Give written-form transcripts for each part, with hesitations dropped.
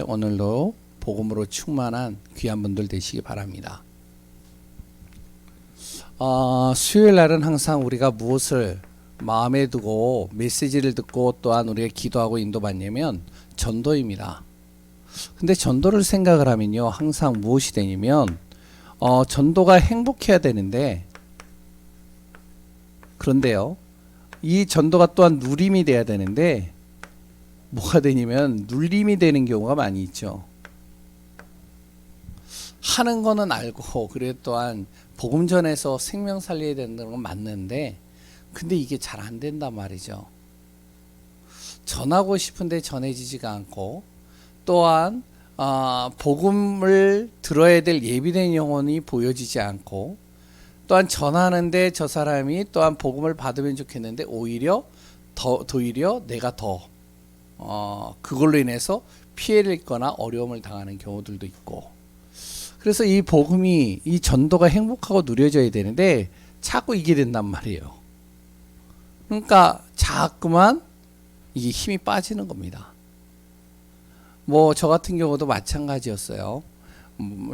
오늘도 복음으로 충만한 귀한 분들 되시기 바랍니다. 수요일 날은 항상 우리가 무엇을 마음에 두고 메시지를 듣고 또한 우리가 기도하고 인도받냐면 전도입니다. 근데 전도를 생각을 하면요, 항상 무엇이 되냐면 전도가 행복해야 되는데, 그런데요, 이 전도가 또한 누림이 돼야 되는데 뭐가 되냐면 눌림이 되는 경우가 많이 있죠. 하는 거는 알고, 그래 또한 복음 전해서 생명 살려야 된다는 건 맞는데, 근데 이게 잘 안 된단 말이죠. 전하고 싶은데 전해지지가 않고, 또한 복음을 들어야 될 예비된 영혼이 보여지지 않고, 또한 전하는데 저 사람이 또한 복음을 받으면 좋겠는데 오히려 내가 더 그걸로 인해서 피해를 입거나 어려움을 당하는 경우들도 있고, 그래서 이 복음이, 이 전도가 행복하고 누려져야 되는데 자꾸 이게 된단 말이에요. 그러니까 자꾸만 이게 힘이 빠지는 겁니다. 뭐 저 같은 경우도 마찬가지였어요.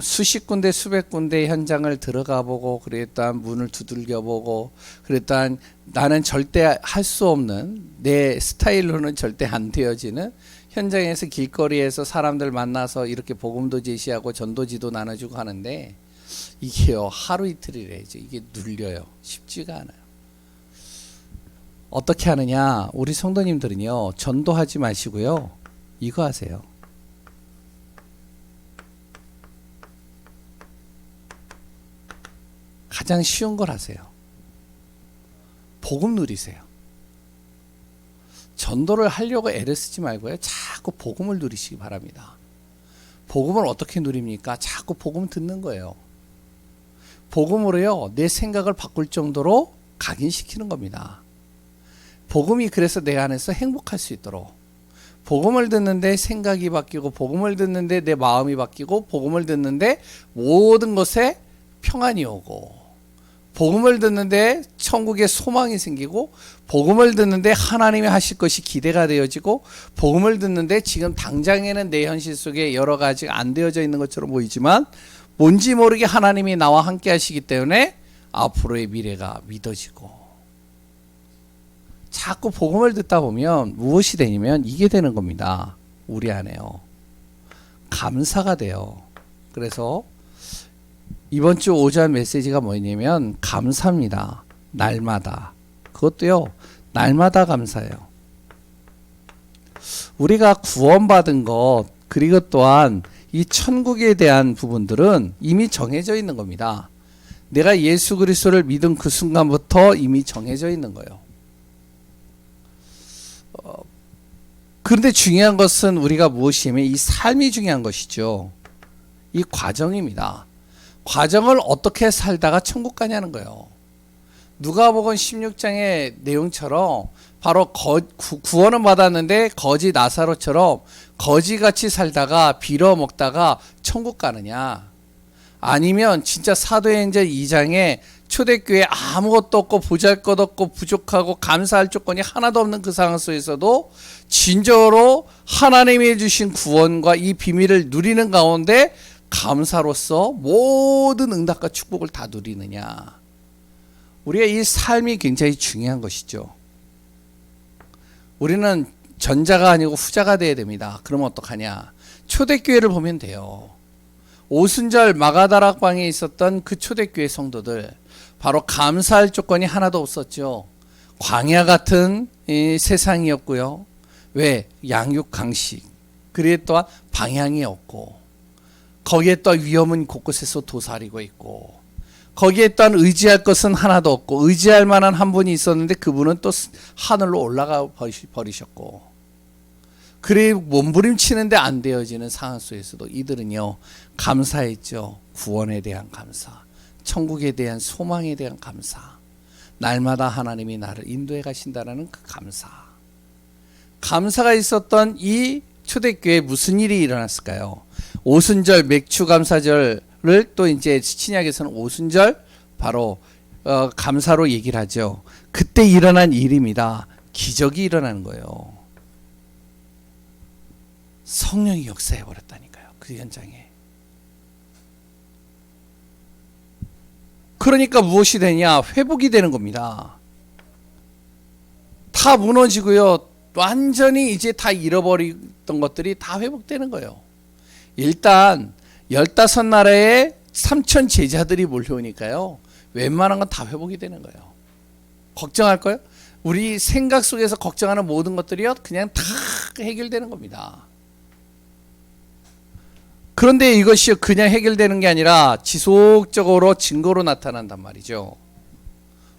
수십 군데 수백 군데 현장을 들어가 보고, 그랬던 문을 두들겨 보고, 그랬던 나는 절대 할 수 없는, 내 스타일로는 절대 안 되어지는 현장에서 길거리에서 사람들 만나서 이렇게 복음도 제시하고 전도지도 나눠주고 하는데, 이게요 하루 이틀이래죠. 이게 눌려요. 쉽지가 않아요. 어떻게 하느냐, 우리 성도님들은요 전도하지 마시고요 이거 하세요. 가장 쉬운 걸 하세요. 복음 누리세요. 전도를 하려고 애를 쓰지 말고요, 자꾸 복음을 누리시기 바랍니다. 복음을 어떻게 누립니까? 자꾸 복음 듣는 거예요. 복음으로요 내 생각을 바꿀 정도로 각인시키는 겁니다. 복음이 그래서 내 안에서 행복할 수 있도록, 복음을 듣는데 생각이 바뀌고, 복음을 듣는데 내 마음이 바뀌고, 복음을 듣는데 모든 것에 평안이 오고, 복음을 듣는데 천국에 소망이 생기고, 복음을 듣는데 하나님이 하실 것이 기대가 되어지고, 복음을 듣는데 지금 당장에는 내 현실 속에 여러 가지가 안 되어져 있는 것처럼 보이지만 뭔지 모르게 하나님이 나와 함께 하시기 때문에 앞으로의 미래가 믿어지고, 자꾸 복음을 듣다 보면 무엇이 되냐면 이게 되는 겁니다. 우리 안에요 감사가 돼요. 그래서 이번 주 오전 메시지가 뭐냐면 감사입니다. 날마다. 그것도요 날마다 감사해요. 우리가 구원받은 것, 그리고 또한 이 천국에 대한 부분들은 이미 정해져 있는 겁니다. 내가 예수 그리스도를 믿은 그 순간부터 이미 정해져 있는 거예요. 그런데 중요한 것은 우리가 무엇이냐면 이 삶이 중요한 것이죠. 이 과정입니다. 과정을 어떻게 살다가 천국 가냐는 거예요. 누가복음 16장의 내용처럼 바로 구원은 받았는데 거지 나사로처럼 거지같이 살다가 빌어먹다가 천국 가느냐, 아니면 진짜 사도행전 2장에 초대교회 아무것도 없고 보잘것없고 부족하고 감사할 조건이 하나도 없는 그 상황 속에서도 진정으로 하나님이 주신 구원과 이 비밀을 누리는 가운데 감사로서 모든 응답과 축복을 다 누리느냐. 우리가 이 삶이 굉장히 중요한 것이죠. 우리는 전자가 아니고 후자가 돼야 됩니다. 그러면 어떡하냐, 초대교회를 보면 돼요. 오순절 마가다락방에 있었던 그 초대교회 성도들, 바로 감사할 조건이 하나도 없었죠. 광야 같은 이 세상이었고요. 왜? 양육 강식, 그리고 또한 방향이 없고, 거기에 또 위험은 곳곳에서 도사리고 있고, 거기에 또한 의지할 것은 하나도 없고, 의지할 만한 한 분이 있었는데 그분은 또 하늘로 올라가 버리셨고, 그래 몸부림치는데 안 되어지는 상황 속에서도 이들은요 감사했죠. 구원에 대한 감사, 천국에 대한 소망에 대한 감사, 날마다 하나님이 나를 인도해 가신다는 그 감사가 있었던 이 초대교회에 무슨 일이 일어났을까요? 오순절 맥추감사절을 또 이제 신약에서는 오순절 바로 감사로 얘기를 하죠. 그때 일어난 일입니다. 기적이 일어나는 거예요. 성령이 역사해 버렸다니까요. 그 현장에. 그러니까 무엇이 되냐? 회복이 되는 겁니다. 다 무너지고요. 완전히 이제 다 잃어버리던 것들이 다 회복되는 거예요. 일단 15나라에 3천 제자들이 몰려오니까요. 웬만한 건 다 회복이 되는 거예요. 걱정할 거예요? 우리 생각 속에서 걱정하는 모든 것들이요. 그냥 다 해결되는 겁니다. 그런데 이것이 그냥 해결되는 게 아니라 지속적으로 증거로 나타난단 말이죠.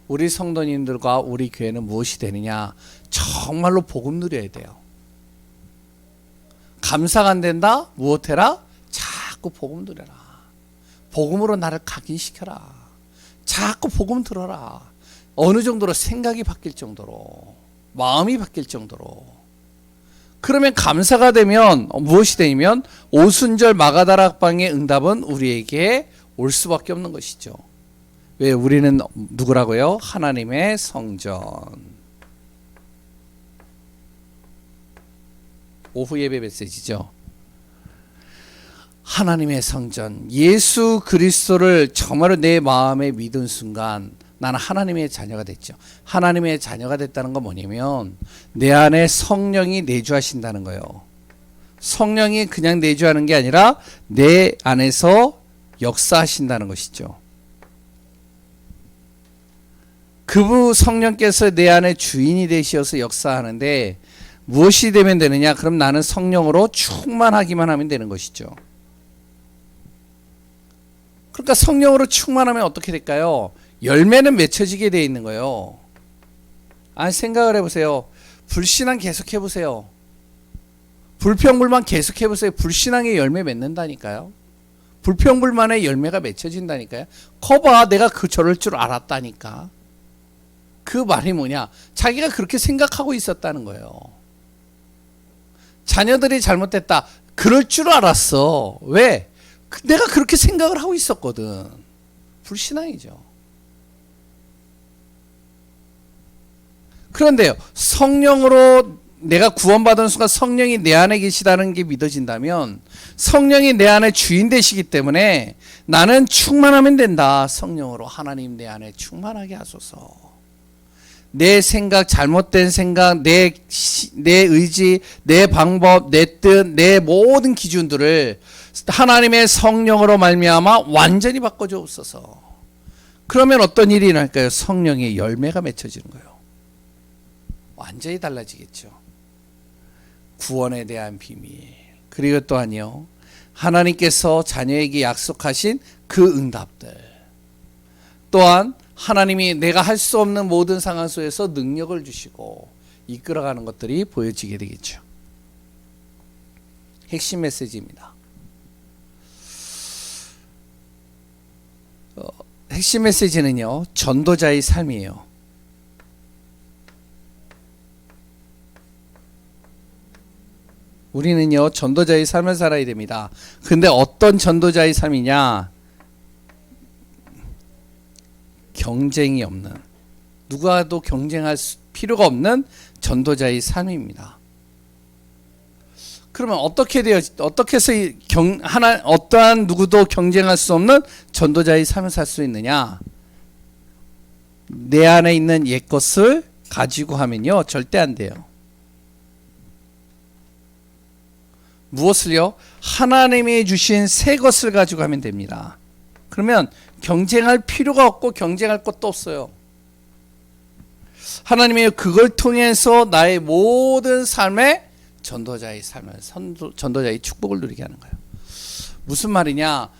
우리 성도님들과 우리 교회는 무엇이 되느냐? 정말로 복음 누려야 돼요. 감사가 안 된다? 무엇해라? 자꾸 복음 누려라. 복음으로 나를 각인시켜라. 자꾸 복음 들어라. 어느 정도로 생각이 바뀔 정도로, 마음이 바뀔 정도로. 그러면 감사가 되면 무엇이 되면 오순절 마가다락방의 응답은 우리에게 올 수밖에 없는 것이죠. 왜? 우리는 누구라고요? 하나님의 성전. 오후 예배 메시지죠. 하나님의 성전, 예수 그리스도를 정말로 내 마음에 믿은 순간 나는 하나님의 자녀가 됐죠. 하나님의 자녀가 됐다는 건 뭐냐면 내 안에 성령이 내주하신다는 거예요. 성령이 그냥 내주하는 게 아니라 내 안에서 역사하신다는 것이죠. 그분 성령께서 내 안에 주인이 되시어서 역사하는데 무엇이 되면 되느냐? 그럼 나는 성령으로 충만하기만 하면 되는 것이죠. 그러니까 성령으로 충만하면 어떻게 될까요? 열매는 맺혀지게 되어 있는 거예요. 아니, 생각을 해보세요. 불신앙 계속 해보세요. 불평불만 계속 해보세요. 불신앙의 열매 맺는다니까요. 불평불만의 열매가 맺혀진다니까요. 거봐, 내가 저럴 줄 알았다니까. 그 말이 뭐냐? 자기가 그렇게 생각하고 있었다는 거예요. 자녀들이 잘못됐다. 그럴 줄 알았어. 왜? 내가 그렇게 생각을 하고 있었거든. 불신앙이죠. 그런데요, 성령으로 내가 구원받은 순간 성령이 내 안에 계시다는 게 믿어진다면 성령이 내 안에 주인 되시기 때문에 나는 충만하면 된다. 성령으로 하나님 내 안에 충만하게 하소서. 내 생각, 잘못된 생각, 내 의지, 내 방법, 내 뜻, 내 모든 기준들을 하나님의 성령으로 말미암아 완전히 바꿔주옵소서. 그러면 어떤 일이 일어날까요? 성령의 열매가 맺혀지는 거예요. 완전히 달라지겠죠. 구원에 대한 비밀, 그리고 또한요, 하나님께서 자녀에게 약속하신 그 응답들, 또한 하나님이 내가 할 수 없는 모든 상황 속에서 능력을 주시고 이끌어가는 것들이 보여지게 되겠죠. 핵심 메시지입니다. 핵심 메시지는요, 전도자의 삶이에요. 우리는요, 전도자의 삶을 살아야 됩니다. 근데 어떤 전도자의 삶이냐? 경쟁이 없는, 누구와도 경쟁할 필요가 없는 전도자의 삶입니다. 그러면 어떻게 해서 어떠한 누구도 경쟁할 수 없는 전도자의 삶을 살 수 있느냐? 내 안에 있는 옛 것을 가지고 하면요, 절대 안 돼요. 무엇을요? 하나님이 주신 새 것을 가지고 하면 됩니다. 그러면 경쟁할 필요가 없고 경쟁할 것도 없어요. 하나님이 그걸 통해서 나의 모든 삶에 전도자의 삶을, 전도자의 축복을 누리게 하는 거예요. 무슨 말이냐?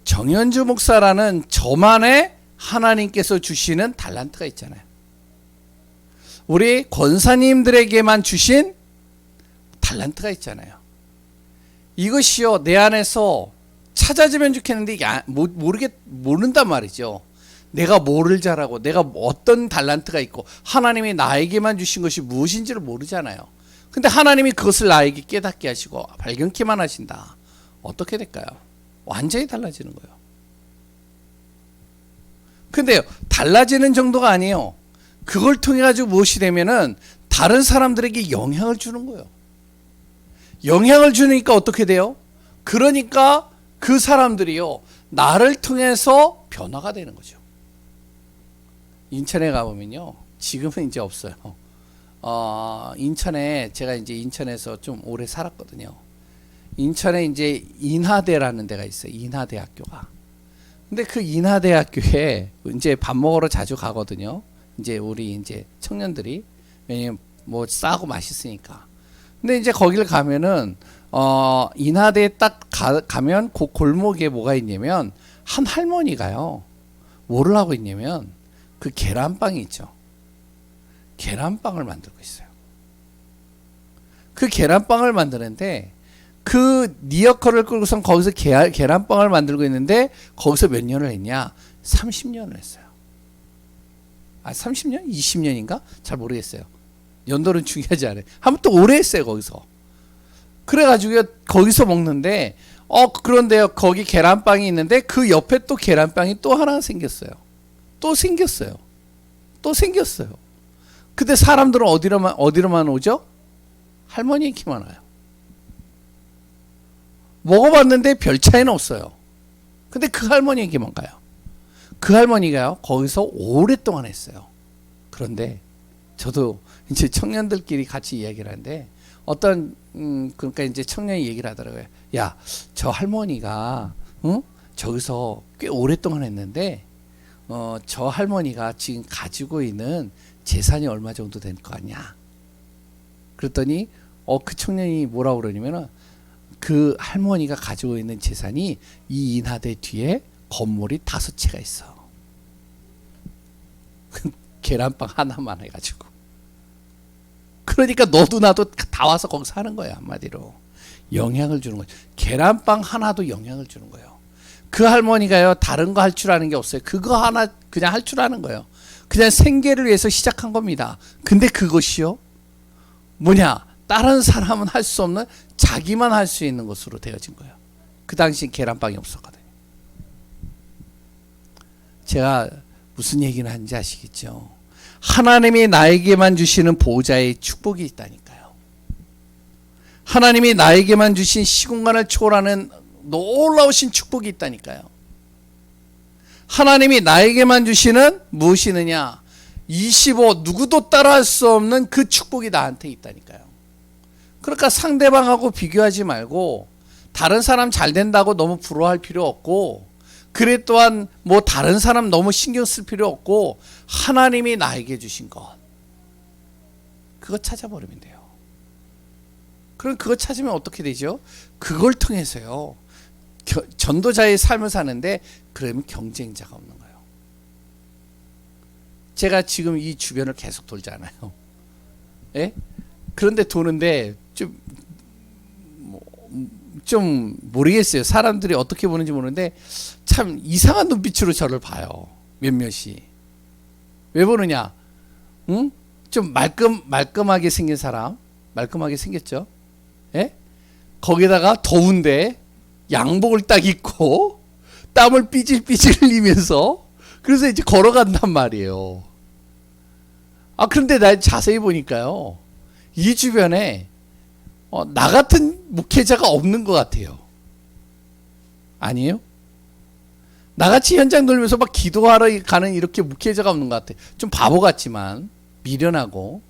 정현주 목사라는 저만의 하나님께서 주시는 달란트가 있잖아요. 우리 권사님들에게만 주신 달란트가 있잖아요. 이것이요, 내 안에서 찾아지면 좋겠는데 이게 모른단 말이죠. 내가 뭐를 잘하고 내가 어떤 달란트가 있고 하나님이 나에게만 주신 것이 무엇인지를 모르잖아요. 근데 하나님이 그것을 나에게 깨닫게 하시고 발견케만 하신다. 어떻게 될까요? 완전히 달라지는 거예요. 근데요, 달라지는 정도가 아니에요. 그걸 통해 가지고 무엇이 되면은 다른 사람들에게 영향을 주는 거예요. 영향을 주니까 어떻게 돼요? 그러니까 그 사람들이요, 나를 통해서 변화가 되는 거죠. 인천에 가보면요, 지금은 이제 없어요. 인천에, 제가 이제 인천에서 좀 오래 살았거든요. 인천에 이제 인하대라는 데가 있어요. 인하대학교가. 근데 그 인하대학교에 이제 밥 먹으러 자주 가거든요. 이제 우리 이제 청년들이. 왜냐면 뭐 싸고 맛있으니까. 근데 이제 거기를 가면은, 인하대에 딱 가면 그 골목에 뭐가 있냐면, 한 할머니가요, 뭐를 하고 있냐면, 그 계란빵이 있죠. 계란빵을 만들고 있어요. 그 계란빵을 만드는데, 그 리어커를 끌고선 거기서 계란빵을 만들고 있는데, 거기서 몇 년을 했냐? 30년을 했어요. 30년? 20년인가? 잘 모르겠어요. 연도는 중요하지 않아요. 한번 또 오래 했어요, 거기서. 그래가지고 거기서 먹는데, 그런데요, 거기 계란빵이 있는데, 그 옆에 또 계란빵이 또 하나 생겼어요. 또 생겼어요. 또 생겼어요. 근데 사람들은 어디로만 오죠? 할머니에게만 와요. 먹어봤는데 별 차이는 없어요. 근데 그 할머니에게만 가요. 그 할머니가요, 거기서 오랫동안 했어요. 그런데 저도 이제 청년들끼리 같이 이야기를 하는데, 그러니까 이제 청년이 얘기를 하더라고요. 야, 저 할머니가, 저기서 꽤 오랫동안 했는데, 저 할머니가 지금 가지고 있는 재산이 얼마 정도 될 거 같냐? 그랬더니, 그 청년이 뭐라고 그러냐면은, 그 할머니가 가지고 있는 재산이 이 인하대 뒤에 건물이 5채가 있어. 계란빵 하나만 해가지고. 그러니까 너도 나도 다 와서 거기서 하는 거야, 한마디로. 영향을 주는 거죠. 계란빵 하나도 영향을 주는 거예요. 그 할머니가요, 다른 거 할 줄 아는 게 없어요. 그거 하나 그냥 할 줄 아는 거예요. 그냥 생계를 위해서 시작한 겁니다. 근데 그것이요, 뭐냐, 다른 사람은 할 수 없는 자기만 할 수 있는 것으로 되어진 거예요. 그 당시 계란빵이 없었거든요. 제가 무슨 얘기를 하는지 아시겠죠? 하나님이 나에게만 주시는 보호자의 축복이 있다니까요. 하나님이 나에게만 주신 시공간을 초월하는 놀라우신 축복이 있다니까요. 하나님이 나에게만 주시는 무엇이 있느냐? 25, 누구도 따라할 수 없는 그 축복이 나한테 있다니까요. 그러니까 상대방하고 비교하지 말고, 다른 사람 잘 된다고 너무 부러워할 필요 없고, 그래 또한 뭐 다른 사람 너무 신경 쓸 필요 없고, 하나님이 나에게 주신 것, 그거 찾아버리면 돼요. 그럼 그거 찾으면 어떻게 되죠? 그걸 통해서요, 전도자의 삶을 사는데, 그러면 경쟁자가 없는 거예요. 제가 지금 이 주변을 계속 돌잖아요. 예? 그런데 도는데 좀 모르겠어요. 사람들이 어떻게 보는지 모르는데 참 이상한 눈빛으로 저를 봐요. 몇몇이. 왜 보느냐? 응? 좀 말끔하게 생긴 사람, 말끔하게 생겼죠? 예? 거기다가 더운데 양복을 딱 입고 땀을 삐질삐질 흘리면서, 그래서 이제 걸어간단 말이에요. 그런데 나 자세히 보니까요, 이 주변에 나 같은 목회자가 없는 것 같아요. 아니에요? 나같이 현장 돌면서 막 기도하러 가는 이렇게 목회자가 없는 것 같아요. 좀 바보 같지만 미련하고.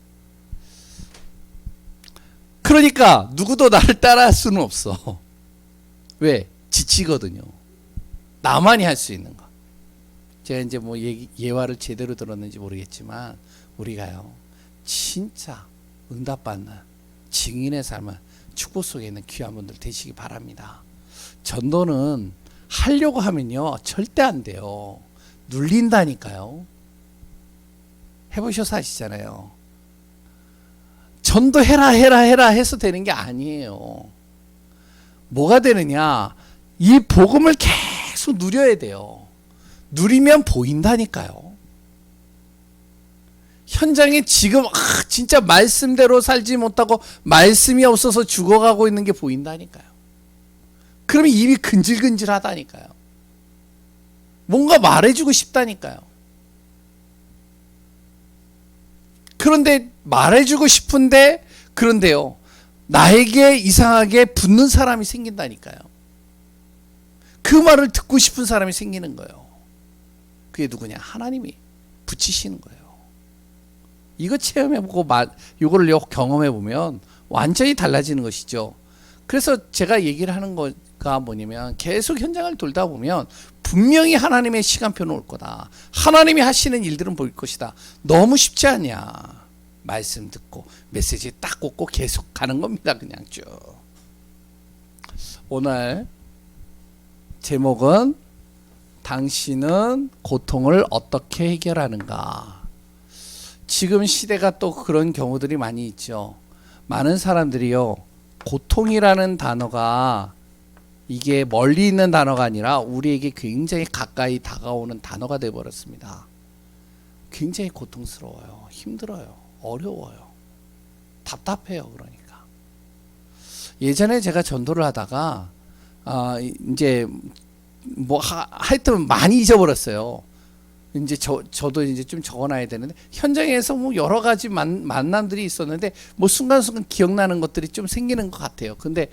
그러니까 누구도 나를 따라할 수는 없어. 왜? 지치거든요. 나만이 할 수 있는 거. 제가 이제 뭐 예화를 제대로 들었는지 모르겠지만, 우리가요, 진짜 응답받는 증인의 삶을 축복 속에 있는 귀한 분들 되시기 바랍니다. 전도는 하려고 하면요, 절대 안 돼요. 눌린다니까요. 해보셔서 아시잖아요. 전도 해라 해서 되는 게 아니에요. 뭐가 되느냐? 이 복음을 계속 누려야 돼요. 누리면 보인다니까요. 현장에 지금 진짜 말씀대로 살지 못하고 말씀이 없어서 죽어가고 있는 게 보인다니까요. 그러면 입이 근질근질하다니까요. 뭔가 말해주고 싶다니까요. 그런데 말해주고 싶은데, 그런데요, 나에게 이상하게 붙는 사람이 생긴다니까요. 그 말을 듣고 싶은 사람이 생기는 거예요. 그게 누구냐? 하나님이 붙이시는 거예요. 이거 체험해보고 이거를 경험해보면 완전히 달라지는 것이죠. 그래서 제가 얘기를 하는 거가 뭐냐면 계속 현장을 돌다 보면 분명히 하나님의 시간표는 올 거다. 하나님이 하시는 일들은 보일 것이다. 너무 쉽지 않냐. 말씀 듣고 메시지 딱 꽂고 계속 가는 겁니다. 그냥 쭉. 오늘 제목은 당신은 고통을 어떻게 해결하는가. 지금 시대가 또 그런 경우들이 많이 있죠. 많은 사람들이요, 고통이라는 단어가 이게 멀리 있는 단어가 아니라 우리에게 굉장히 가까이 다가오는 단어가 되어버렸습니다. 굉장히 고통스러워요. 힘들어요. 어려워요. 답답해요. 그러니까 예전에 제가 전도를 하다가 이제 뭐 하여튼 많이 잊어버렸어요. 이제 저도 이제 좀 적어놔야 되는데, 현장에서 뭐 여러 가지 만남들이 있었는데 뭐 순간순간 기억나는 것들이 좀 생기는 것 같아요. 근데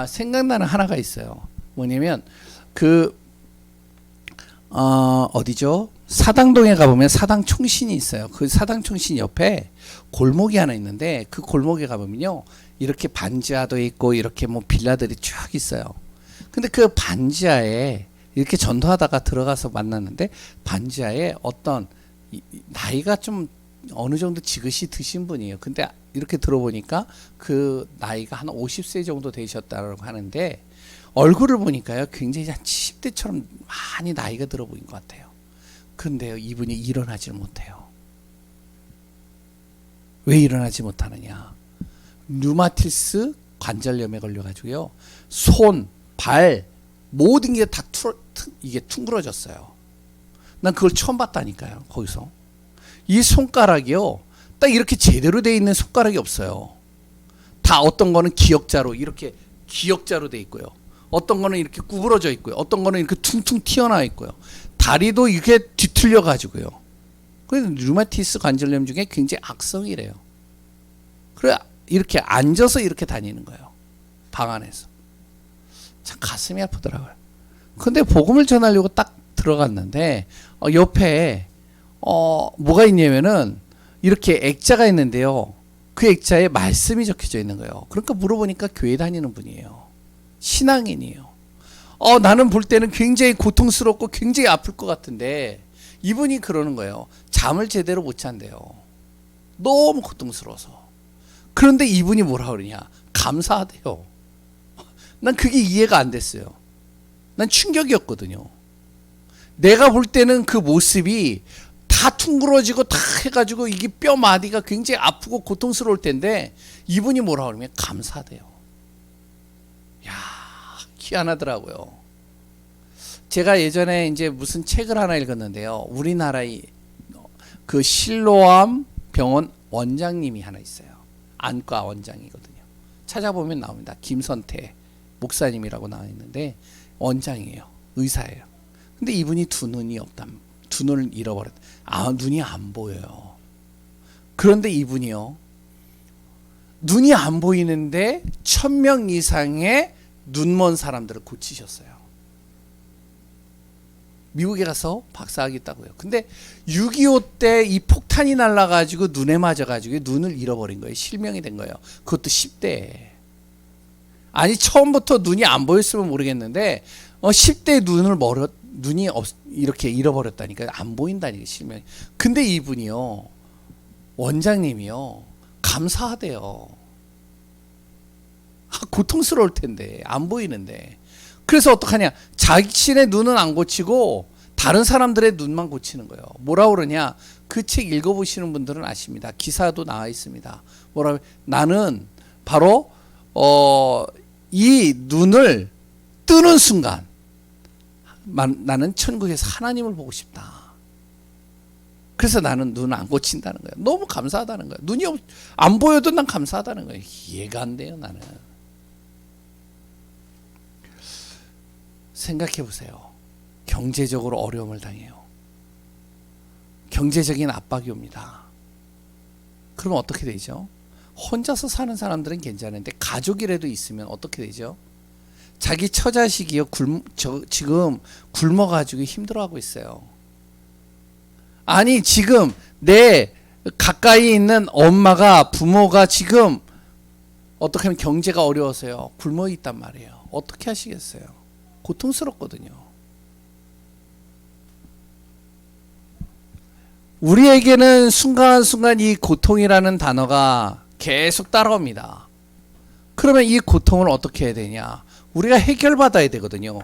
생각나는 하나가 있어요. 뭐냐면 어디죠? 사당동에 가보면 사당 총신이 있어요. 그 사당 총신 옆에 골목이 하나 있는데, 그 골목에 가보면요, 이렇게 반지하도 있고 이렇게 뭐 빌라들이 쭉 있어요. 근데 그 반지하에 이렇게 전도하다가 들어가서 만났는데, 반지하에 어떤 나이가 좀 어느 정도 지긋이 드신 분이에요. 근데 이렇게 들어보니까 그 나이가 한 50세 정도 되셨다고 하는데, 얼굴을 보니까요 굉장히 한 70대처럼 많이 나이가 들어 보인 것 같아요. 근데요, 이분이 일어나질 못해요. 왜 일어나지 못하느냐? 류마티스 관절염에 걸려가지고요, 손, 발 모든 게 다 이게 퉁그러졌어요. 난 그걸 처음 봤다니까요. 거기서 이 손가락이요, 딱 이렇게 제대로 돼 있는 손가락이 없어요. 다 어떤 거는 기역자로 이렇게 기역자로 돼 있고요, 어떤 거는 이렇게 구부러져 있고요, 어떤 거는 이렇게 퉁퉁 튀어나와 있고요, 다리도 이렇게 뒤틀려 가지고요. 그래서 류마티스 관절염 중에 굉장히 악성이래요. 그래 이렇게 앉아서 이렇게 다니는 거예요. 방 안에서. 참 가슴이 아프더라고요. 근데 복음을 전하려고 딱 들어갔는데 옆에 뭐가 있냐면은 이렇게 액자가 있는데요, 그 액자에 말씀이 적혀져 있는 거예요. 그러니까 물어보니까 교회 다니는 분이에요. 신앙인이에요. 나는 볼 때는 굉장히 고통스럽고 굉장히 아플 것 같은데, 이분이 그러는 거예요. 잠을 제대로 못 잔대요. 너무 고통스러워서. 그런데 이분이 뭐라 그러냐? 감사하대요. 난 그게 이해가 안 됐어요. 난 충격이었거든요. 내가 볼 때는 그 모습이 다 퉁그러지고 다 해가지고 이게 뼈 마디가 굉장히 아프고 고통스러울 텐데, 이분이 뭐라 그러면 감사하대요. 야, 희한하더라고요. 제가 예전에 이제 무슨 책을 하나 읽었는데요, 우리나라의 그 실로암 병원 원장님이 하나 있어요. 안과 원장이거든요. 찾아보면 나옵니다. 김선태 목사님이라고 나와 있는데 원장이에요. 의사예요. 근데 이분이 두 눈이 없다. 두 눈을 잃어버렸다. 눈이 안 보여요. 그런데 이분이요, 눈이 안 보이는데 1000명 이상의 눈먼 사람들을 고치셨어요. 미국에 가서 박사학위 있다고요. 근데 6.25 때 이 폭탄이 날라가지고 눈에 맞아가지고 눈을 잃어버린 거예요. 실명이 된 거예요. 그것도 10대에. 아니 처음부터 눈이 안 보였으면 모르겠는데 10대 눈이 이렇게 잃어버렸다니까. 안 보인다니까, 실명이. 근데 이분이요, 원장님이요, 감사하대요. 고통스러울 텐데, 안 보이는데. 그래서 어떡하냐? 자신의 눈은 안 고치고 다른 사람들의 눈만 고치는 거예요. 뭐라 그러냐? 그 책 읽어보시는 분들은 아십니다. 기사도 나와 있습니다. 나는 바로 이 눈을 뜨는 순간 나는 천국에서 하나님을 보고 싶다. 그래서 나는 눈을 안 고친다는 거예요. 너무 감사하다는 거예요. 눈이 안 보여도 난 감사하다는 거예요. 이해가 안 돼요, 나는. 생각해 보세요. 경제적으로 어려움을 당해요. 경제적인 압박이 옵니다. 그러면 어떻게 되죠? 혼자서 사는 사람들은 괜찮은데 가족이라도 있으면 어떻게 되죠? 자기 처자식이요 지금 굶어가지고 힘들어하고 있어요. 아니 지금 내 가까이 있는 엄마가 부모가 지금 어떻게 하면 경제가 어려워서요 굶어 있단 말이에요. 어떻게 하시겠어요? 고통스럽거든요. 우리에게는 순간순간 이 고통이라는 단어가 계속 따라옵니다. 그러면 이 고통을 어떻게 해야 되냐? 우리가 해결받아야 되거든요.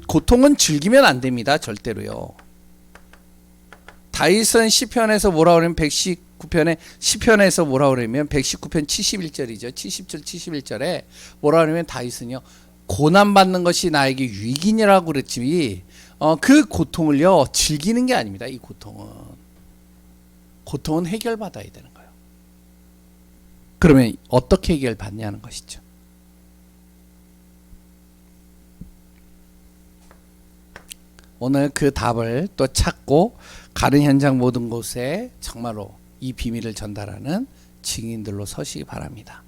고통은 즐기면 안 됩니다. 절대로요. 다윗은 시편에서 뭐라 그러면 119편에 시편에서 뭐라 그러면 119편 71절이죠. 70절 71절에 뭐라 그러면 다윗은요. 고난 받는 것이 나에게 유익이라고 그랬지. 그 고통을요. 즐기는 게 아닙니다. 이 고통은 해결받아야 되는 거예요. 그러면 어떻게 해결받냐는 것이죠. 오늘 그 답을 또 찾고 가는 현장 모든 곳에 정말로 이 비밀을 전달하는 증인들로 서시기 바랍니다.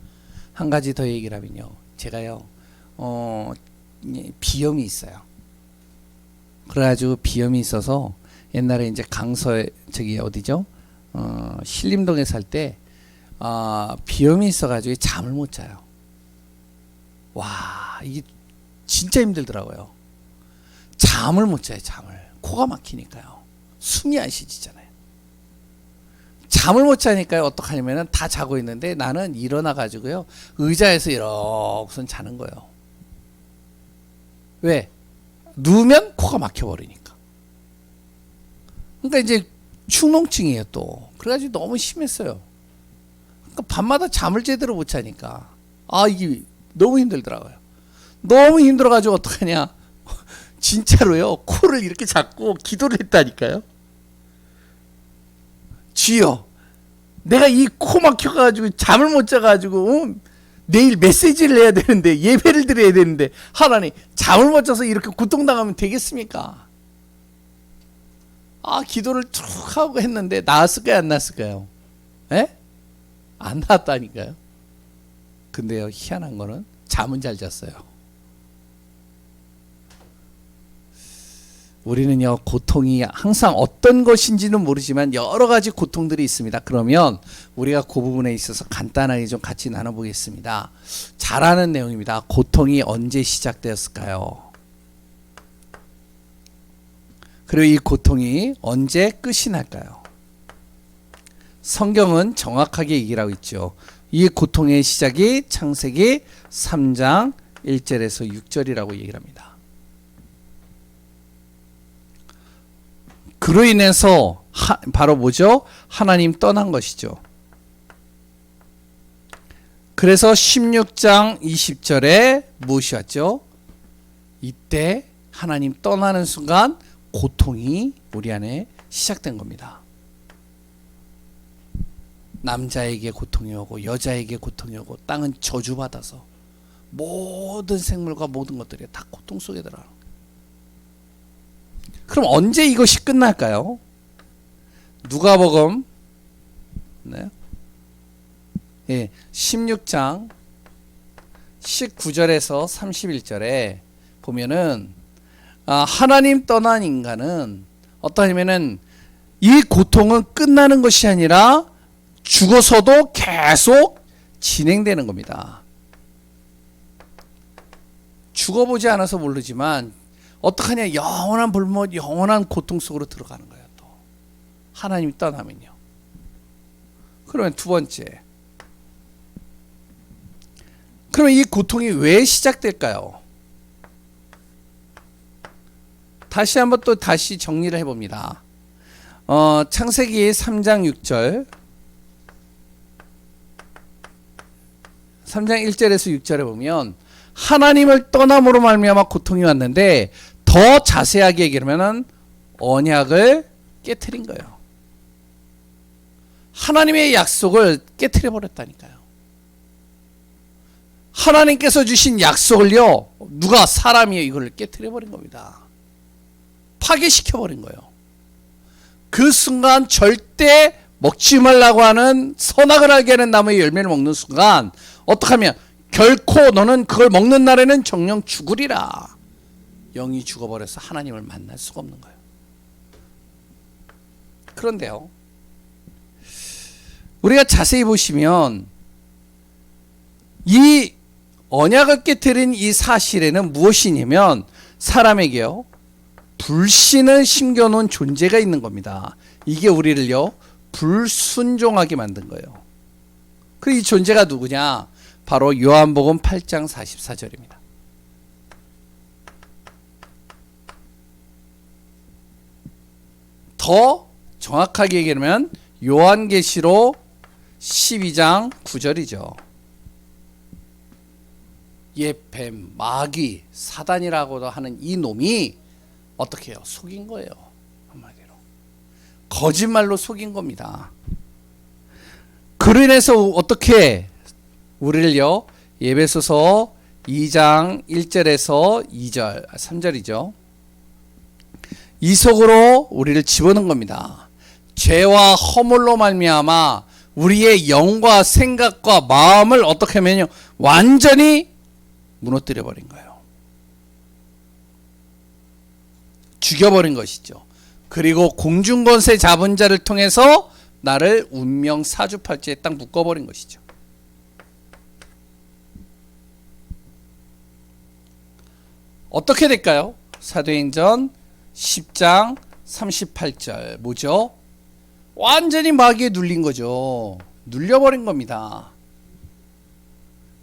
한 가지 더 얘기를 하면요. 제가요. 비염이 있어요. 그래가지고 비염이 있어서 옛날에 이제 저기 어디죠? 신림동에 살 때 비염이 있어가지고 잠을 못 자요. 와, 이게 진짜 힘들더라고요. 잠을 못 자요. 코가 막히니까요. 숨이 안 쉬지잖아요. 잠을 못 자니까요. 어떡하냐면은 다 자고 있는데 나는 일어나가지고요. 의자에서 이렇게 자는 거예요. 왜? 누우면 코가 막혀버리니까. 그러니까 이제 축농증이에요 또. 그래가지고 너무 심했어요. 그러니까 밤마다 잠을 제대로 못 자니까 이게 너무 힘들더라고요. 너무 힘들어가지고 어떡하냐. 진짜로요. 코를 이렇게 잡고 기도를 했다니까요. 주여, 내가 이 코 막혀가지고 잠을 못 자가지고 내일 메시지를 해야 되는데 예배를 드려야 되는데 하나님 잠을 못 자서 이렇게 고통당하면 되겠습니까? 기도를 쭉 하고 했는데 나았을까요? 안 나았을까요? 에? 안 나았다니까요. 근데요 희한한 거는 잠은 잘 잤어요. 우리는요 고통이 항상 어떤 것인지는 모르지만 여러 가지 고통들이 있습니다. 그러면 우리가 그 부분에 있어서 간단하게 좀 같이 나눠보겠습니다. 잘 아는 내용입니다. 고통이 언제 시작되었을까요? 그리고 이 고통이 언제 끝이 날까요? 성경은 정확하게 얘기를 하고 있죠. 이 고통의 시작이 창세기 3장 1절에서 6절이라고 얘기를 합니다. 그로 인해서 바로 뭐죠? 하나님 떠난 것이죠. 그래서 16장 20절에 무엇이 왔죠? 이때 하나님 떠나는 순간 고통이 우리 안에 시작된 겁니다. 남자에게 고통이 오고 여자에게 고통이 오고 땅은 저주받아서 모든 생물과 모든 것들이 다 고통 속에 들어가는 거예요. 그럼 언제 이것이 끝날까요? 누가복음 16장 19절에서 31절에 보면은 하나님 떠난 인간은 어떠냐면은 이 고통은 끝나는 것이 아니라 죽어서도 계속 진행되는 겁니다. 죽어보지 않아서 모르지만 어떡하냐 영원한 불못 영원한 고통 속으로 들어가는 거예요. 또 하나님이 떠나면요. 그러면 두 번째, 그러면 이 고통이 왜 시작될까요? 다시 한번 또 다시 정리를 해봅니다. 창세기 3장 6절 3장 1절에서 6절에 보면 하나님을 떠남으로 말미암아 고통이 왔는데 더 자세하게 얘기하면은 언약을 깨트린 거예요. 하나님의 약속을 깨트려 버렸다니까요. 하나님께서 주신 약속을요 누가 사람이 이걸 깨트려 버린 겁니다. 파괴시켜 버린 거예요. 그 순간 절대 먹지 말라고 하는 선악을 알게 하는 나무의 열매를 먹는 순간 어떡하면 결코 너는 그걸 먹는 날에는 정령 죽으리라. 영이 죽어버려서 하나님을 만날 수가 없는 거예요. 그런데요, 우리가 자세히 보시면 이 언약을 깨뜨린 이 사실에는 무엇이냐면 사람에게요, 불신을 심겨놓은 존재가 있는 겁니다. 이게 우리를요, 불순종하게 만든 거예요. 그 이 존재가 누구냐? 바로 요한복음 8장 44절입니다. 더 정확하게 얘기하면 요한계시록 12장 9절이죠. 옛 뱀, 마귀, 사단이라고도 하는 이 놈이 어떻게 해요? 속인 거예요. 한마디로 거짓말로 속인 겁니다. 그로 인해서 어떻게 우리를요, 에베소서 2장 1절에서 2절 3절이죠. 이 속으로 우리를 집어넣은 겁니다. 죄와 허물로 말미암아 우리의 영과 생각과 마음을 어떻게 하면요, 완전히 무너뜨려 버린 거예요. 죽여버린 것이죠. 그리고 공중권세 잡은 자를 통해서 나를 운명 사주팔찌에 딱 묶어버린 것이죠. 어떻게 될까요? 사도행전 10장 38절 뭐죠? 완전히 마귀에 눌린 거죠. 눌려버린 겁니다.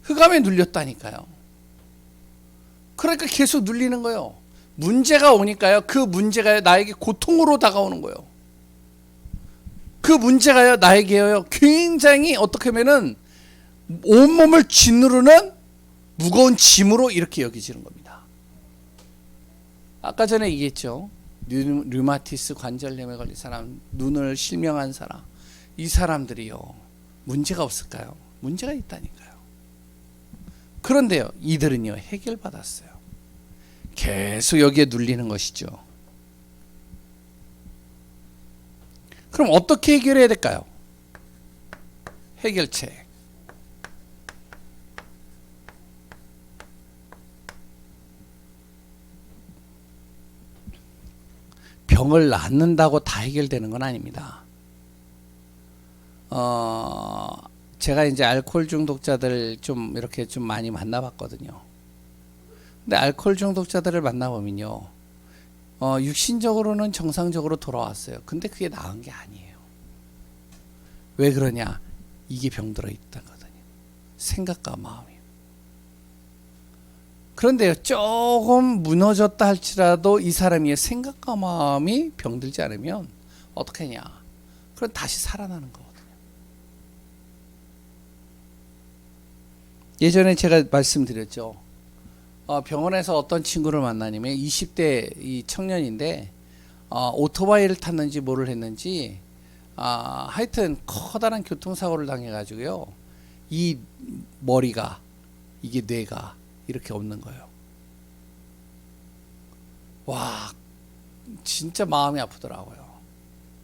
흑암에 눌렸다니까요. 그러니까 계속 눌리는 거예요. 문제가 오니까요, 그 문제가 나에게 고통으로 다가오는 거예요. 그 문제가요, 나에게요, 굉장히 어떻게 하면은 온몸을 짓누르는 무거운 짐으로 이렇게 여겨지는 겁니다. 아까 전에 얘기했죠. 류마티스 관절염에 걸린 사람, 눈을 실명한 사람, 이 사람들이요, 문제가 없을까요? 문제가 있다니까요. 그런데요, 이들은요, 해결받았어요. 계속 여기에 눌리는 것이죠. 그럼 어떻게 해결해야 될까요? 해결책. 병을 낫는다고 다 해결되는 건 아닙니다. 제가 이제 알코올 중독자들 좀 이렇게 좀 많이 만나봤거든요. 근데 알코올 중독자들을 만나보면요, 육신적으로는 정상적으로 돌아왔어요. 근데 그게 나은 게 아니에요. 왜 그러냐? 이게 병들어 있다거든요. 생각과 마음이에요. 그런데요, 조금 무너졌다 할지라도 이 사람의 생각과 마음이 병들지 않으면 어떻게 하냐? 그럼 다시 살아나는 거거든요. 예전에 제가 말씀드렸죠. 병원에서 어떤 친구를 만나냐면 20대 이 청년인데 오토바이를 탔는지 뭐를 했는지 하여튼 커다란 교통사고를 당해가지고요, 이 머리가, 이게 뇌가 이렇게 없는 거예요. 와, 진짜 마음이 아프더라고요.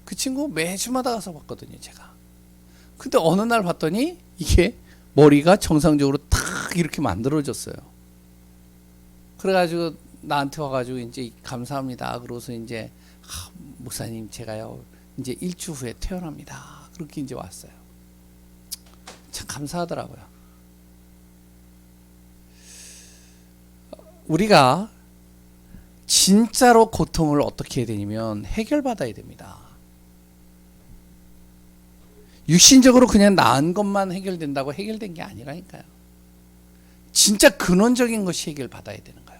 그 친구 매주마다 가서 봤거든요, 제가. 근데 어느 날 봤더니 이게 머리가 정상적으로 탁 이렇게 만들어졌어요. 그래가지고 나한테 와가지고 이제 감사합니다. 그러고서 이제 목사님 제가요 이제 일주 후에 퇴원합니다. 그렇게 이제 왔어요. 참 감사하더라고요. 우리가 진짜로 고통을 어떻게 해야 되냐면 해결받아야 됩니다. 육신적으로 그냥 나은 것만 해결된다고 해결된 게 아니라니까요. 진짜 근원적인 것이 해결받아야 되는 거예요.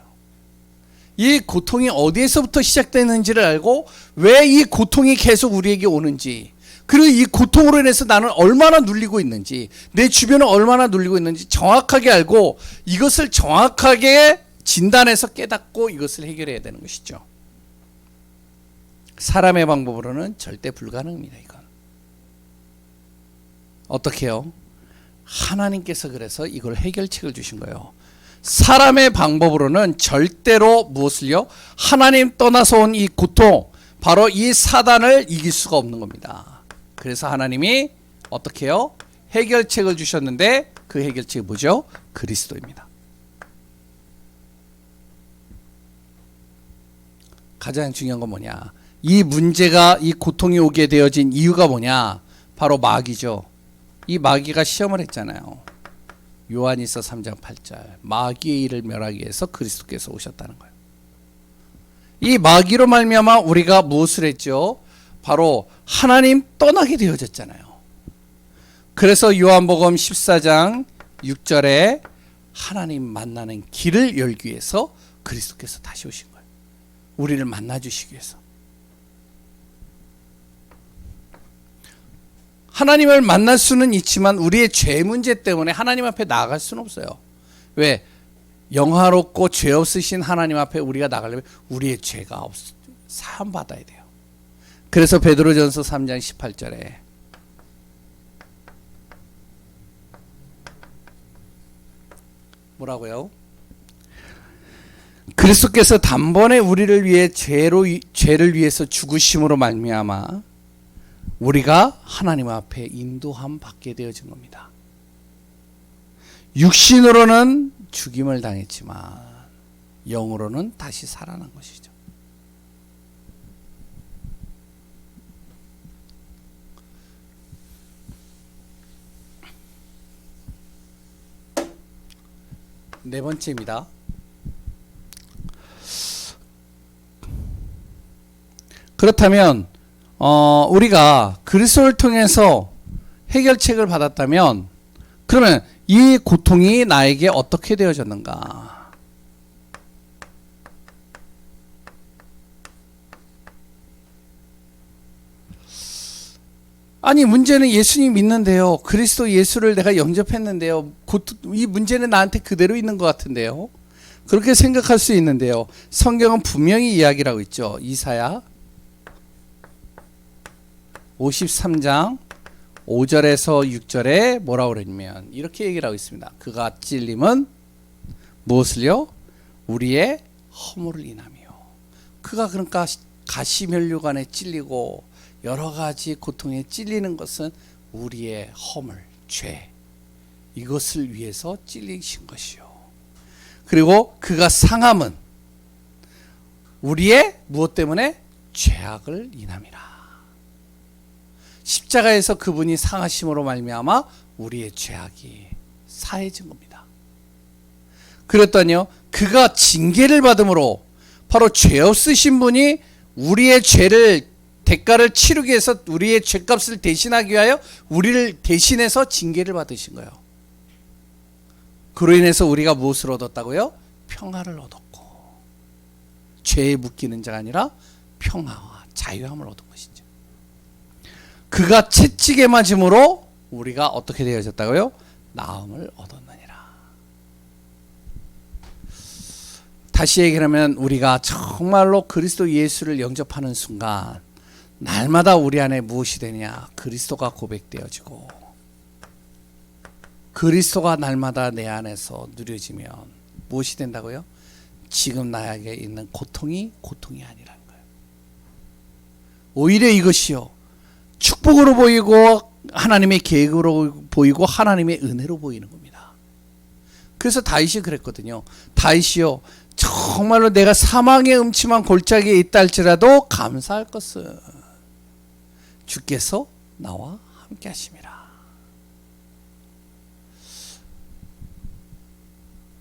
이 고통이 어디에서부터 시작되는지를 알고 왜 이 고통이 계속 우리에게 오는지, 그리고 이 고통으로 인해서 나는 얼마나 눌리고 있는지, 내 주변을 얼마나 눌리고 있는지 정확하게 알고 이것을 정확하게 진단해서 깨닫고 이것을 해결해야 되는 것이죠. 사람의 방법으로는 절대 불가능합니다. 이건 어떻게 해요? 하나님께서 그래서 이걸 해결책을 주신 거예요. 사람의 방법으로는 절대로 무엇을요? 하나님 떠나서 온 이 고통, 바로 이 사단을 이길 수가 없는 겁니다. 그래서 하나님이 어떻게 해요? 해결책을 주셨는데 그 해결책이 뭐죠? 그리스도입니다. 가장 중요한 건 뭐냐? 이 문제가, 이 고통이 오게 되어진 이유가 뭐냐? 바로 마귀죠. 이 마귀가 시험을 했잖아요. 요한일서 3장 8절. 마귀의 일을 멸하기 위해서 그리스도께서 오셨다는 거예요. 이 마귀로 말미암아 우리가 무엇을 했죠? 바로 하나님 떠나게 되어졌잖아요. 그래서 요한복음 14장 6절에 하나님 만나는 길을 열기 위해서 그리스도께서 다시 오신 거예요. 우리를 만나 주시기 위해서. 하나님을 만날 수는 있지만 우리의 죄 문제 때문에 하나님 앞에 나아갈 수는 없어요. 왜? 영화롭고 죄 없으신 하나님 앞에 우리가 나가려면 우리의 죄가 사함 받아야 돼요. 그래서 베드로전서 3장 18절에 뭐라고요? 그리스도께서 단번에 우리를 위해 죄를 위해서 죽으심으로 말미암아 우리가 하나님 앞에 인도함 받게 되어진 겁니다. 육신으로는 죽임을 당했지만 영으로는 다시 살아난 것이죠. 네 번째입니다. 그렇다면 우리가 그리스도를 통해서 해결책을 받았다면 그러면 이 고통이 나에게 어떻게 되어졌는가? 아니 문제는 예수님 믿는데요. 그리스도 예수를 내가 영접했는데요. 이 문제는 나한테 그대로 있는 것 같은데요. 그렇게 생각할 수 있는데요. 성경은 분명히 이야기를 하고 있죠. 이사야 53장 5절에서 6절에 뭐라고 그러냐면 이렇게 얘기를 하고 있습니다. 그가 찔림은 무엇을요? 우리의 허물을 인하며. 그가 그러니까 가시면류관에 찔리고 여러 가지 고통에 찔리는 것은 우리의 허물, 죄, 이것을 위해서 찔리신 것이요. 그리고 그가 상함은 우리의 무엇 때문에? 죄악을 인함이라. 십자가에서 그분이 상하심으로 말미암아 우리의 죄악이 사해진 겁니다. 그랬더니요, 그가 징계를 받음으로 바로 죄 없으신 분이 우리의 죄를 대가를 치르기 위해서 우리의 죄값을 대신하기 위하여 우리를 대신해서 징계를 받으신 거예요. 그로 인해서 우리가 무엇을 얻었다고요? 평화를 얻었고, 죄에 묶이는 자가 아니라 평화와 자유함을 얻은 것이죠. 그가 채찍에 맞음으로 우리가 어떻게 되어졌다고요? 나음을 얻었느니라. 다시 얘기하면 우리가 정말로 그리스도 예수를 영접하는 순간 날마다 우리 안에 무엇이 되냐? 그리스도가 고백되어지고 그리스도가 날마다 내 안에서 누려지면 무엇이 된다고요? 지금 나에게 있는 고통이 아니라는 거예요. 오히려 이것이요, 축복으로 보이고 하나님의 계획으로 보이고 하나님의 은혜로 보이는 겁니다. 그래서 다윗이 그랬거든요. 다윗이요, 정말로 내가 사망의 음침한 골짜기에 있다 할지라도 감사할 것은 주께서 나와 함께 하심이라.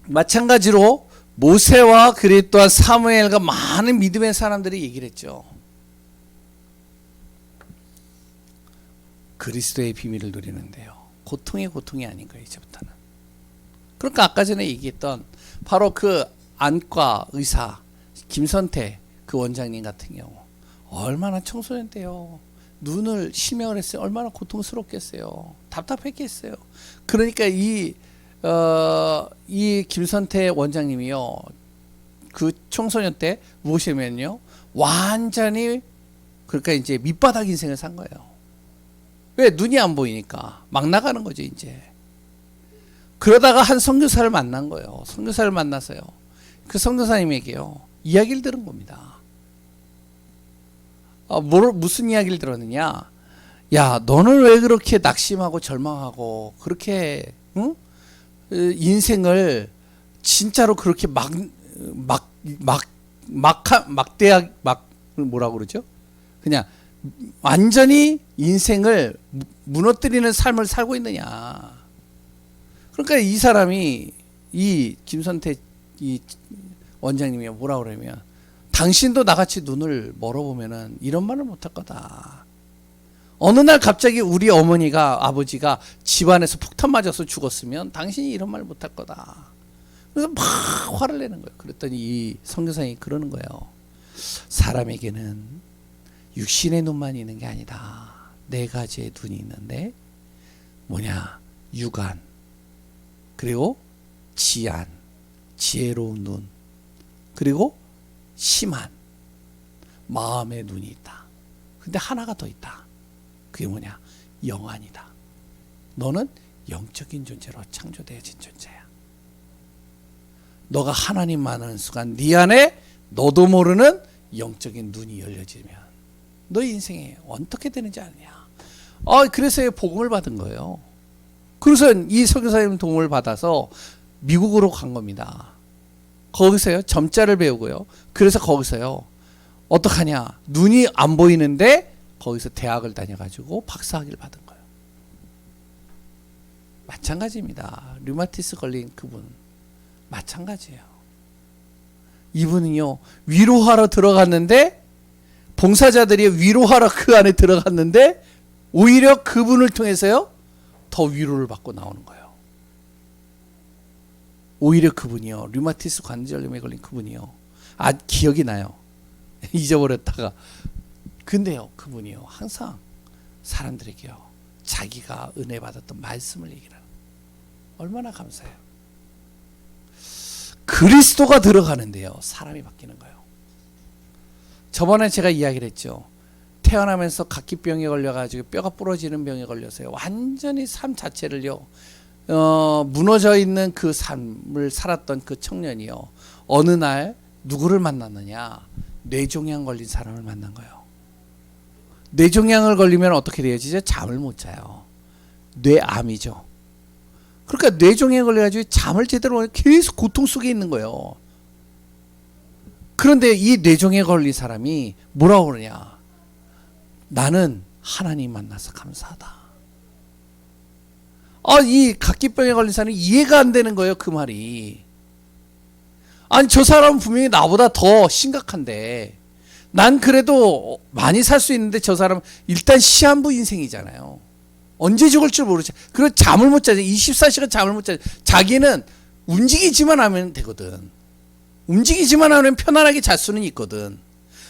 마찬가지로 모세와 그리 또한 사무엘과 많은 믿음의 사람들이 얘기를 했죠. 그리스도의 비밀을 누리는데요, 고통이 아닌 거예요, 이제부터는. 그러니까 아까 전에 얘기했던 바로 그 안과 의사 김선태 그 원장님 같은 경우 얼마나 청소년 때요, 눈을 실명을 했어요. 얼마나 고통스럽겠어요. 답답했겠어요. 그러니까 이 김선태 원장님이요, 그 청소년 때 무엇이면요, 완전히 그러니까 이제 밑바닥 인생을 산 거예요. 왜? 눈이 안 보이니까 막 나가는 거죠, 이제. 그러다가 한 선교사를 만난 거예요. 선교사를 만나서요, 그 선교사님에게요, 이야기를 들은 겁니다. 무슨 이야기를 들었느냐? 야, 너는 왜 그렇게 낙심하고 절망하고 그렇게 응? 인생을 진짜로 그렇게 막대하게 뭐라고 그러죠? 그냥 완전히 인생을 무너뜨리는 삶을 살고 있느냐. 그러니까 이 사람이 이 김선태 이 원장님이 뭐라 그러면 당신도 나같이 눈을 멀어보면은 이런 말을 못할 거다. 어느 날 갑자기 우리 어머니가 아버지가 집안에서 폭탄 맞아서 죽었으면 당신이 이런 말 못할 거다. 그래서 막 화를 내는 거예요. 그랬더니 이 선교사님이 그러는 거예요. 사람에게는 육신의 눈만 있는 게 아니다. 네 가지의 눈이 있는데 뭐냐? 육안, 그리고 지안, 지혜로운 눈, 그리고 심한 마음의 눈이 있다. 근데 하나가 더 있다. 그게 뭐냐? 영안이다. 너는 영적인 존재로 창조되어진 존재야. 너가 하나님 만나는 순간 네 안에 너도 모르는 영적인 눈이 열려지면 너의 인생에 어떻게 되는지 아느냐. 그래서 복음을 받은 거예요. 그래서 이 선교사님 도움을 받아서 미국으로 간 겁니다. 거기서요 점자를 배우고요. 그래서 거기서요 어떡하냐, 눈이 안 보이는데 거기서 대학을 다녀가지고 박사학위를 받은 거예요. 마찬가지입니다. 류마티스 걸린 그분 마찬가지예요. 이분은요 위로하러 들어갔는데, 봉사자들이 위로하러 그 안에 들어갔는데 오히려 그분을 통해서요 더 위로를 받고 나오는 거예요. 오히려 그분이요, 류마티스 관절염에 걸린 그분이요, 기억이 나요. 잊어버렸다가. 근데요 그분이요 항상 사람들에게요 자기가 은혜 받았던 말씀을 얘기하는, 얼마나 감사해요. 그리스도가 들어가는데요 사람이 바뀌는 거예요. 저번에 제가 이야기를 했죠. 태어나면서 각기병에 걸려가지고 뼈가 부러지는 병에 걸려서요 완전히 삶 자체를요 무너져 있는 그 삶을 살았던 그 청년이요 어느 날 누구를 만났느냐, 뇌종양 걸린 사람을 만난 거예요. 뇌종양을 걸리면 어떻게 되어지죠? 잠을 못 자요. 뇌암이죠. 그러니까 뇌종양에 걸려가지고 잠을 제대로 계속 고통 속에 있는 거예요. 그런데 이 뇌종양에 걸린 사람이 뭐라고 그러냐, 나는 하나님 만나서 감사하다. 이 각기병에 걸린 사람이 이해가 안 되는 거예요 그 말이. 아니 저 사람은 분명히 나보다 더 심각한데 난 그래도 많이 살 수 있는데 저 사람은 일단 시한부 인생이잖아요. 언제 죽을 줄 모르지. 그리고 잠을 못 자죠. 24시간 잠을 못 자죠. 자기는 움직이지만 하면 되거든. 움직이지만 하면 편안하게 잘 수는 있거든.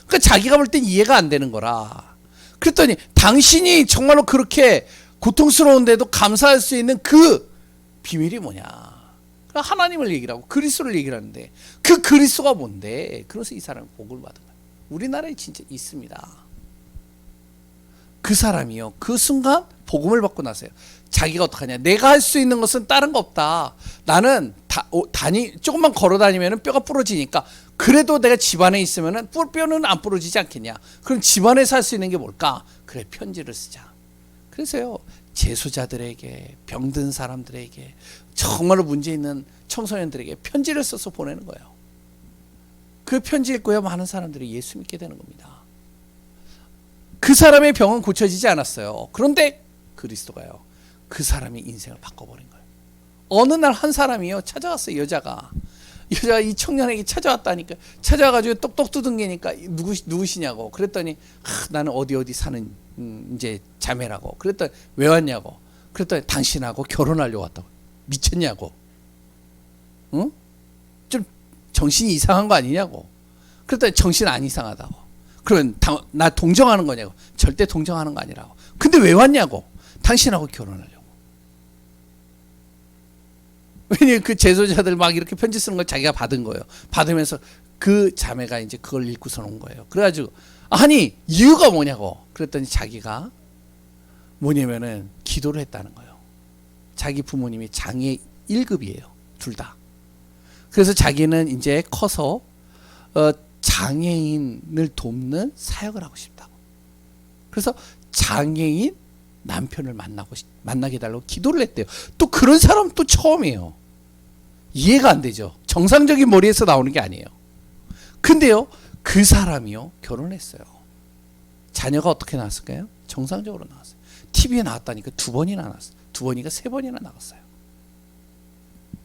그러니까 자기가 볼 땐 이해가 안 되는 거라. 그랬더니 당신이 정말로 그렇게 고통스러운데도 감사할 수 있는 그 비밀이 뭐냐. 하나님을 얘기를 하고 그리스도를 얘기를 하는데 그 그리스도가 뭔데. 그래서 이 사람은 복을 받은 거예요. 우리나라에 진짜 있습니다. 그 사람이요 그 순간 복음을 받고 나서요 자기가 어떡하냐, 내가 할 수 있는 것은 다른 거 없다. 나는 조금만 걸어 다니면 뼈가 부러지니까 그래도 내가 집안에 있으면 뼈는 안 부러지지 않겠냐. 그럼 집안에서 할 수 있는 게 뭘까? 그래, 편지를 쓰자. 그래서요 재수자들에게, 병든 사람들에게, 정말로 문제 있는 청소년들에게 편지를 써서 보내는 거예요. 그 편지 읽고요 많은 사람들이 예수 믿게 되는 겁니다. 그 사람의 병은 고쳐지지 않았어요. 그런데 그리스도가요 그 사람의 인생을 바꿔버린 거예요. 어느 날 한 사람이요 찾아왔어요. 여자가 이 청년에게 찾아왔다니까. 찾아와가지고 똑똑 두둥개니까 누구시냐고. 그랬더니 나는 어디 사는 이제 자매라고. 그랬더니 왜 왔냐고. 그랬더니 당신하고 결혼하려고 왔다고. 미쳤냐고. 응? 좀 정신이 이상한 거 아니냐고. 그랬더니 정신 안 이상하다고. 그러면 나 동정하는 거냐고. 절대 동정하는 거 아니라고. 근데 왜 왔냐고. 당신하고 결혼하려고. 왜냐면 그 제소자들 막 이렇게 편지 쓰는 걸 자기가 받은 거예요. 받으면서 그 자매가 이제 그걸 읽고서 온 거예요. 그래가지고 아니 이유가 뭐냐고. 그랬더니 자기가 뭐냐면은 기도를 했다는 거예요. 자기 부모님이 장애 1급이에요. 둘 다. 그래서 자기는 이제 커서 장애인을 돕는 사역을 하고 싶다고. 그래서 장애인 남편을 만나게 해달라고 기도를 했대요. 또 그런 사람 또 처음이에요. 이해가 안 되죠. 정상적인 머리에서 나오는 게 아니에요. 근데요, 그 사람이요, 결혼했어요. 자녀가 어떻게 나왔을까요? 정상적으로 나왔어요. TV에 나왔다니까 2번이나 나왔어요. 2번이가 3번이나 나왔어요.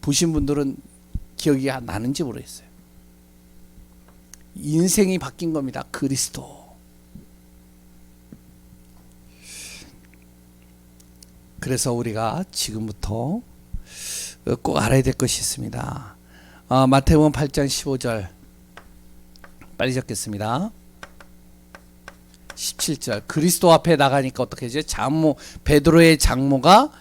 보신 분들은 기억이 나는지 모르겠어요. 인생이 바뀐 겁니다. 그리스도. 그래서 우리가 지금부터 꼭 알아야 될 것이 있습니다. 마태복음 8장 15절 빨리 적겠습니다. 17절 그리스도 앞에 나가니까 어떻게 하죠? 장모 베드로의 장모가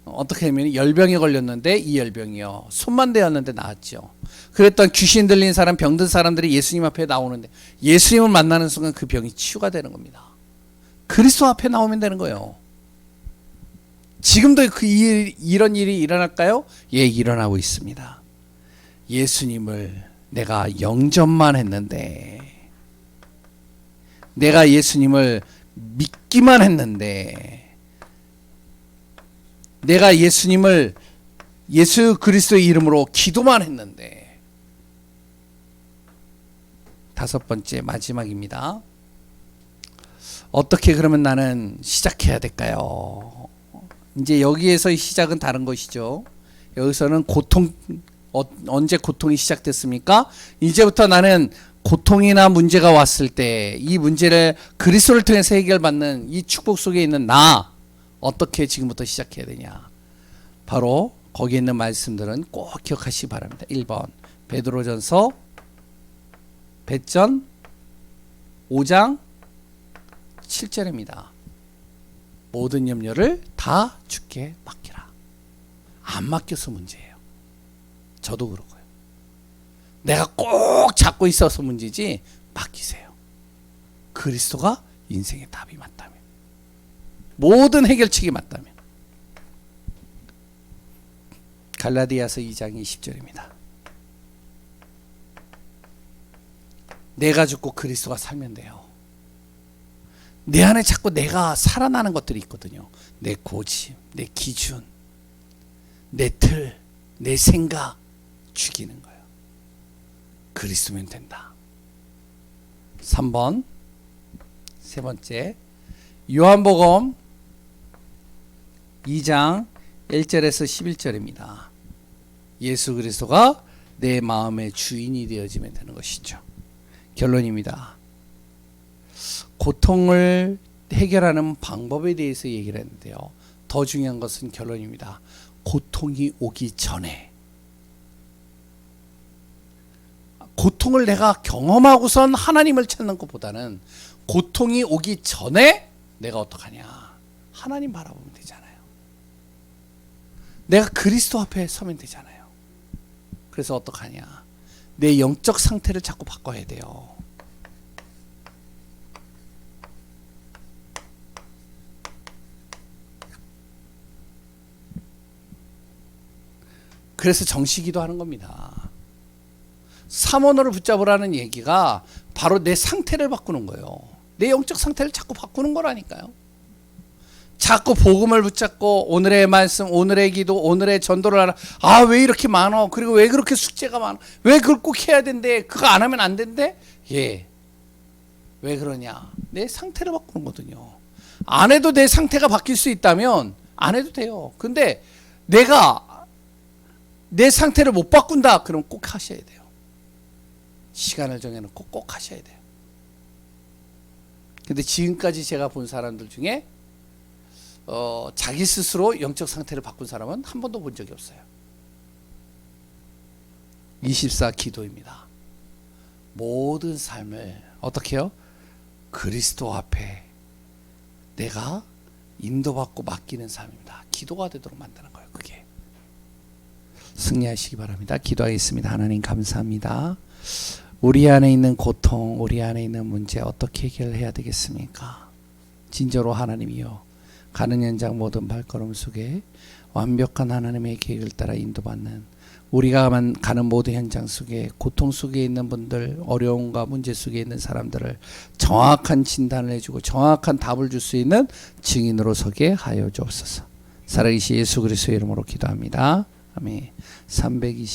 어떻게 하면 열병에 걸렸는데 이 열병이요 손만 대었는데 나았죠. 그랬던 귀신 들린 사람 병든 사람들이 예수님 앞에 나오는데 예수님을 만나는 순간 그 병이 치유가 되는 겁니다. 그리스도 앞에 나오면 되는 거예요. 지금도 이런 일이 일어날까요? 예, 일어나고 있습니다. 예수님을 내가 영접만 했는데, 내가 예수님을 믿기만 했는데, 내가 예수님을 예수 그리스도의 이름으로 기도만 했는데, 5번째 마지막입니다. 어떻게 그러면 나는 시작해야 될까요? 이제 여기에서의 시작은 다른 것이죠. 여기서는 언제 고통이 시작됐습니까? 이제부터 나는 고통이나 문제가 왔을 때 이 문제를 그리스도를 통해서 해결받는 이 축복 속에 있는 나 어떻게 지금부터 시작해야 되냐? 바로 거기에 있는 말씀들은 꼭 기억하시기 바랍니다. 1번 베드로전서 배전 5장 7절입니다. 모든 염려를 다 주께 맡기라. 안 맡겨서 문제예요. 저도 그러고요. 내가 꼭 잡고 있어서 문제지 맡기세요. 그리스도가 인생의 답이 맞다면, 모든 해결책이 맞다면. 갈라디아서 2장 20절입니다. 내가 죽고 그리스도가 살면 돼요. 내 안에 자꾸 내가 살아나는 것들이 있거든요. 내 고집, 내 기준, 내 틀, 내 생각 죽이는 거예요. 그리스도면 된다. 3번 세 번째 요한복음 2장 1절에서 11절입니다. 예수 그리스도가 내 마음의 주인이 되어지면 되는 것이죠. 결론입니다. 고통을 해결하는 방법에 대해서 얘기를 했는데요. 더 중요한 것은 결론입니다. 고통이 오기 전에, 고통을 내가 경험하고선 하나님을 찾는 것보다는 고통이 오기 전에 내가 어떡하냐? 하나님 바라보면 되잖아요. 내가 그리스도 앞에 서면 되잖아요. 그래서 어떡하냐? 내 영적 상태를 자꾸 바꿔야 돼요. 그래서 정시기도 하는 겁니다. 삼원어를 붙잡으라는 얘기가 바로 내 상태를 바꾸는 거예요. 내 영적 상태를 자꾸 바꾸는 거라니까요. 자꾸 복음을 붙잡고 오늘의 말씀, 오늘의 기도, 오늘의 전도를 하라. 아, 왜 이렇게 많어? 그리고 왜 그렇게 숙제가 많어? 왜 그걸 꼭 해야 된대? 그거 안 하면 안 된대? 예. 왜 그러냐? 내 상태를 바꾸는 거거든요. 안 해도 내 상태가 바뀔 수 있다면 안 해도 돼요. 근데 내가 내 상태를 못 바꾼다 그럼 꼭 하셔야 돼요. 시간을 정해놓고 꼭 하셔야 돼요. 근데 지금까지 제가 본 사람들 중에 자기 스스로 영적 상태를 바꾼 사람은 한 번도 본 적이 없어요. 24 기도입니다. 모든 삶을 어떻게 해요? 그리스도 앞에 내가 인도받고 맡기는 삶입니다. 기도가 되도록 만드는 거예요. 그게 승리하시기 바랍니다. 기도하겠습니다. 하나님 감사합니다. 우리 안에 있는 고통, 우리 안에 있는 문제 어떻게 해결해야 되겠습니까? 진저로 하나님이요, 가는 현장 모든 발걸음 속에 완벽한 하나님의 계획을 따라 인도받는 우리가 가는 모든 현장 속에 고통 속에 있는 분들, 어려움과 문제 속에 있는 사람들을 정확한 진단을 해주고 정확한 답을 줄 수 있는 증인으로 서게 하여 주옵소서. 살아계신 예수 그리스도의 이름으로 기도합니다. 아멘. 320